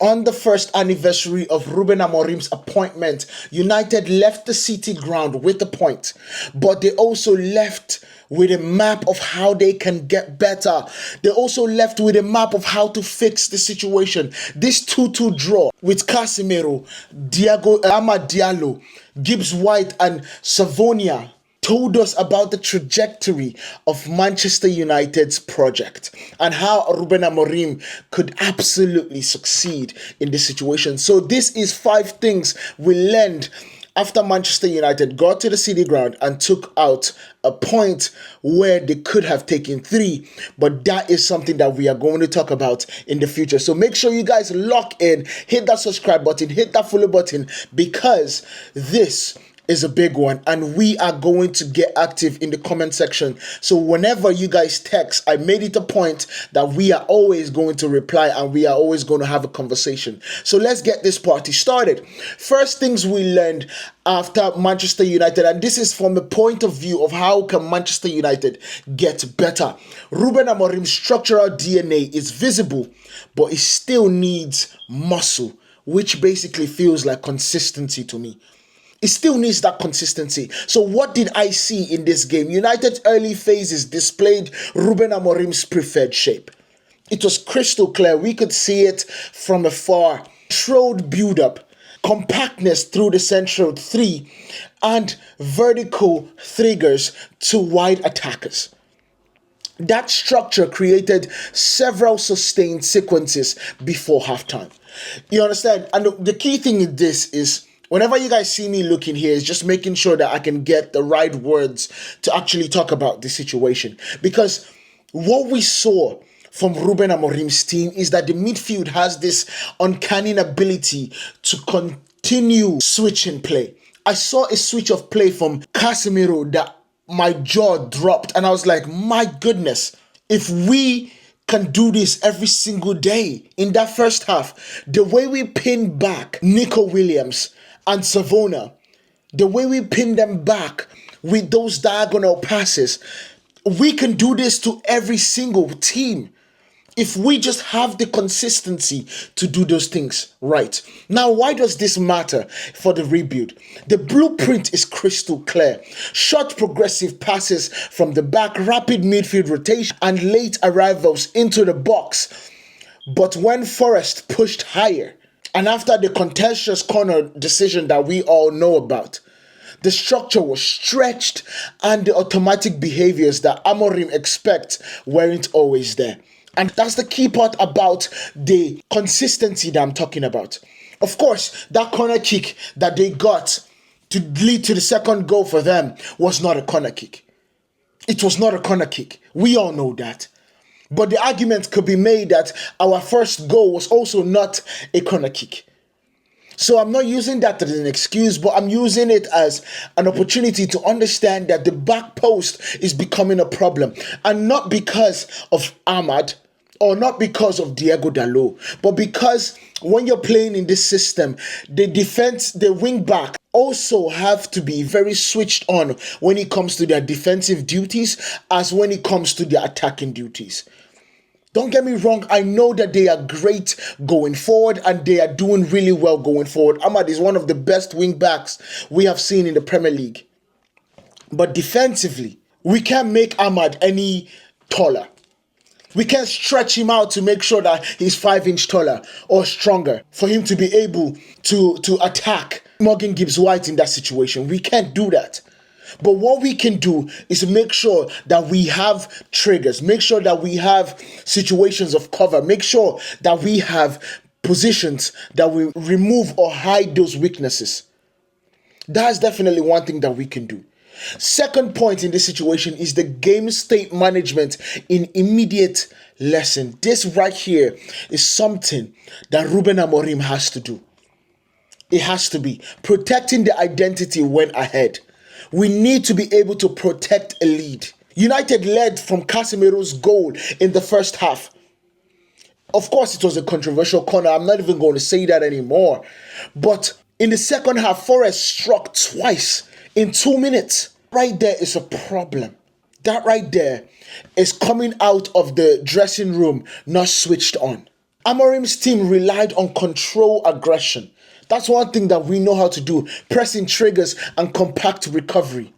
On the first anniversary of Ruben Amorim's appointment, United left the City ground with a point, but they also left with a map of how they can get better. They also left with a map of how to fix the situation. This 2-2 draw with Casemiro, Amad Diallo, Gibbs White and Savonia told us about the trajectory of Manchester United's project and how Ruben Amorim could absolutely succeed in this situation. So this is 5 things we learned after Manchester United got to the City ground and took out a point where they could have taken 3, but that is something that we are going to talk about in the future. So make sure you guys lock in, hit that subscribe button, hit that follow button, because this is a big one and we are going to get active in the comment section. So whenever you guys text, I made it a point that we are always going to reply and we are always going to have a conversation. So let's get this party started. First things we learned after Manchester United, and this is from the point of view of how can Manchester United get better. Ruben Amorim's structural DNA is visible, but it still needs muscle, which basically feels like consistency to me. It still needs that consistency. So what did I see in this game? United's early phases displayed Ruben Amorim's preferred shape. It was crystal clear. We could see it from afar. Controlled build-up, compactness through the central 3, and vertical triggers to wide attackers. That structure created several sustained sequences before halftime. You understand? And the key thing in this is, whenever you guys see me looking here, is just making sure that I can get the right words to actually talk about the situation. Because what we saw from Ruben Amorim's team is that the midfield has this uncanny ability to continue switching play. I saw a switch of play from Casemiro that my jaw dropped and I was like, my goodness, if we can do this every single day. In that first half, the way we pinned back Nico Williams and Savona, the way we pin them back with those diagonal passes, we can do this to every single team if we just have the consistency to do those things right. Now, why does this matter for the rebuild? The blueprint is crystal clear. Short progressive passes from the back, rapid midfield rotation, and late arrivals into the box. But when Forest pushed higher, and after the contentious corner decision that we all know about, the structure was stretched and the automatic behaviors that Amorim expects weren't always there. And that's the key part about the consistency that I'm talking about. Of course, that corner kick that they got to lead to the second goal for them was not a corner kick. It was not a corner kick. We all know that. But the argument could be made that our first goal was also not a corner kick. So I'm not using that as an excuse, but I'm using it as an opportunity to understand that the back post is becoming a problem. And not because of Amad or not because of Diego Dalot, but because when you're playing in this system, the defense, the wing back also have to be very switched on when it comes to their defensive duties as when it comes to their attacking duties. Don't get me wrong, I know that they are great going forward and they are doing really well going forward. Amad is one of the best wing backs we have seen in the Premier League. But defensively, we can't make Amad any taller. We can't stretch him out to make sure that he's 5 inches taller or stronger for him to be able to attack Morgan Gibbs-White in that situation. We can't do that. But what we can do is make sure that we have triggers, make sure that we have situations of cover, make sure that we have positions that we remove or hide those weaknesses. That's definitely one thing that we can do. Second point in this situation is the game state management in immediate lesson. This right here is something that Ruben Amorim has to do. It has to be protecting the identity when ahead. We need to be able to protect a lead. United led from Casemiro's goal in the first half. Of course, it was a controversial corner. I'm not even going to say that anymore. But in the second half, Forest struck twice in 2 minutes. Right there is a problem. That right there is coming out of the dressing room not switched on. Amorim's team relied on control aggression. That's one thing that we know how to do, pressing triggers and compact recovery.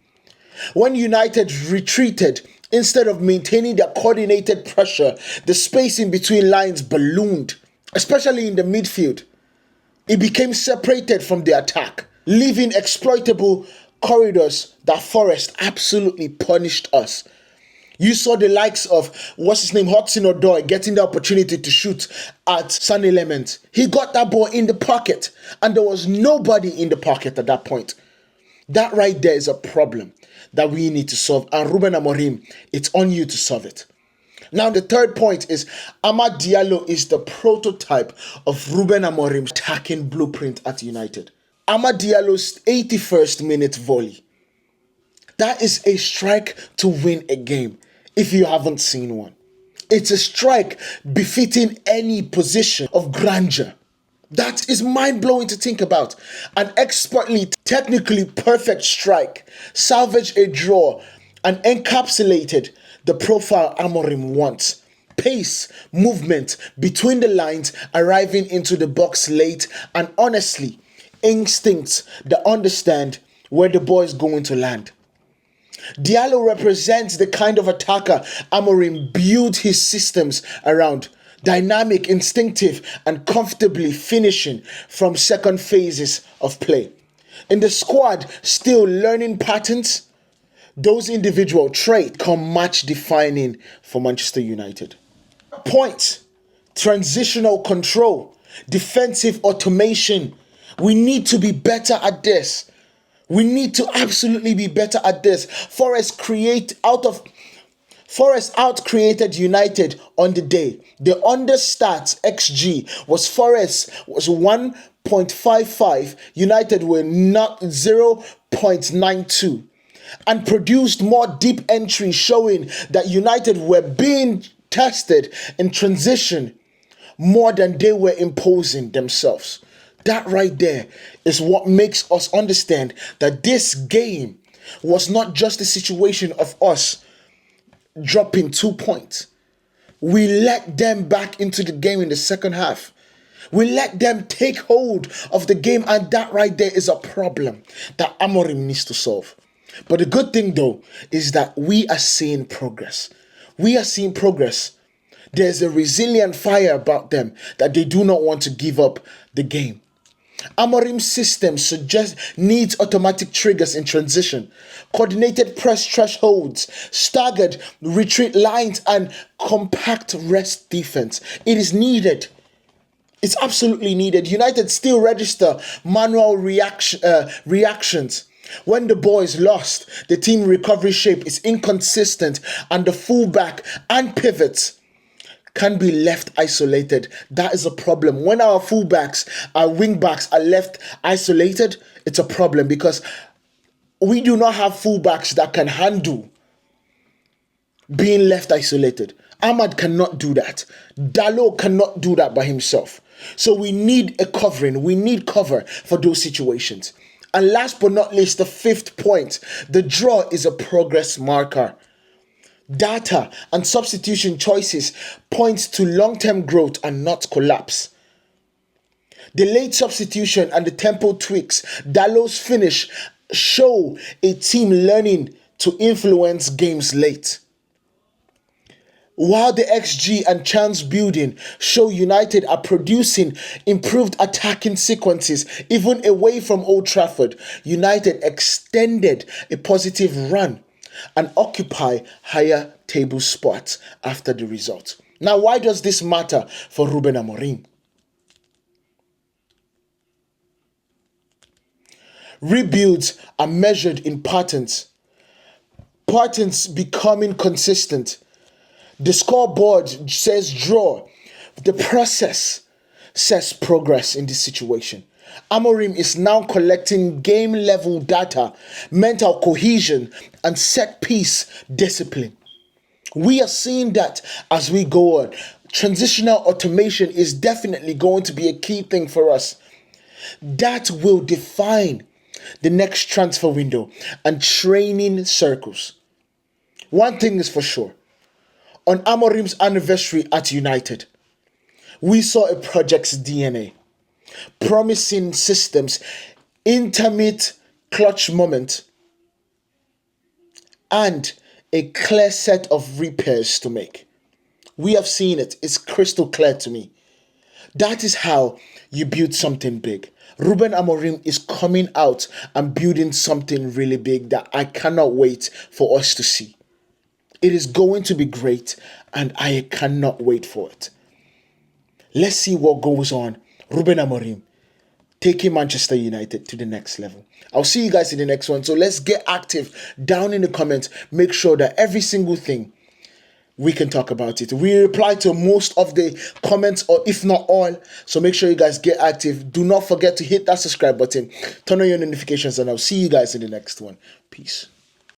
When United retreated, instead of maintaining their coordinated pressure, the spacing between lines ballooned, especially in the midfield. It became separated from the attack, leaving exploitable corridors that Forest absolutely punished us. You saw the likes of, Hudson-Odoi getting the opportunity to shoot at Sunny Lement. He got that ball in the pocket, and there was nobody in the pocket at that point. That right there is a problem that we need to solve. And Ruben Amorim, it's on you to solve it. Now, the third point is Amad Diallo is the prototype of Ruben Amorim's attacking blueprint at United. Amad Diallo's 81st minute volley. That is a strike to win a game, if you haven't seen one. It's a strike befitting any position of grandeur. That is mind-blowing to think about. An expertly, technically perfect strike, salvaged a draw, and encapsulated the profile Amorim wants. Pace, movement between the lines, arriving into the box late, and honestly, instincts that understand where the ball is going to land. Diallo represents the kind of attacker Amorim built his systems around. Dynamic, instinctive, and comfortably finishing from second phases of play. In the squad, still learning patterns, those individual traits come match defining for Manchester United. Points, transitional control, defensive automation. We need to be better at this. We need to absolutely be better at this. Forest out-created United on the day. The understats XG was Forest was 1.55, United were not 0.92, and produced more deep entries showing that United were being tested in transition more than they were imposing themselves. That right there is what makes us understand that this game was not just a situation of us dropping 2 points. We let them back into the game in the second half. We let them take hold of the game, and that right there is a problem that Amorim needs to solve. But the good thing though is that we are seeing progress. We are seeing progress. There's a resilient fire about them that they do not want to give up the game. Amorim's system needs automatic triggers in transition, coordinated press thresholds, staggered retreat lines, and compact rest defense. It is needed. It's absolutely needed. United still register manual reactions. When the ball is lost, the team recovery shape is inconsistent, and the fullback and pivots can be left isolated. That is a problem. When our fullbacks, our wingbacks are left isolated, it's a problem because we do not have fullbacks that can handle being left isolated. Amad cannot do that. Diallo cannot do that by himself. So we need a covering. We need cover for those situations. And last but not least, the fifth point, the draw is a progress marker. Data and substitution choices point to long-term growth and not collapse. The late substitution and the tempo tweaks, Diallo's finish show a team learning to influence games late. While the XG and chance building show United are producing improved attacking sequences even away from Old Trafford, United extended a positive run and occupy higher table spots after the result. Now, why does this matter for Ruben Amorim? Rebuilds are measured in patterns. Patterns becoming consistent. The scoreboard says draw. The process says progress in this situation. Amorim is now collecting game-level data, mental cohesion, and set-piece discipline. We are seeing that as we go on. Transitional automation is definitely going to be a key thing for us. That will define the next transfer window and training circles. One thing is for sure. On Amorim's anniversary at United, We saw a project's DNA, promising systems, intimate clutch moment, and a clear set of repairs to make. We have seen it. It's crystal clear to me. That is how you build something big. Ruben Amorim is coming out and building something really big that I cannot wait for us to see. It is going to be great, and I cannot wait for it. Let's see what goes on. Ruben Amorim taking Manchester United to the next level. I'll see you guys in the next one. So let's get active down in the comments. Make sure that every single thing we can talk about it. We reply to most of the comments, or if not all. So make sure you guys get active. Do not forget to hit that subscribe button, turn on your notifications, and I'll see you guys in the next one. Peace.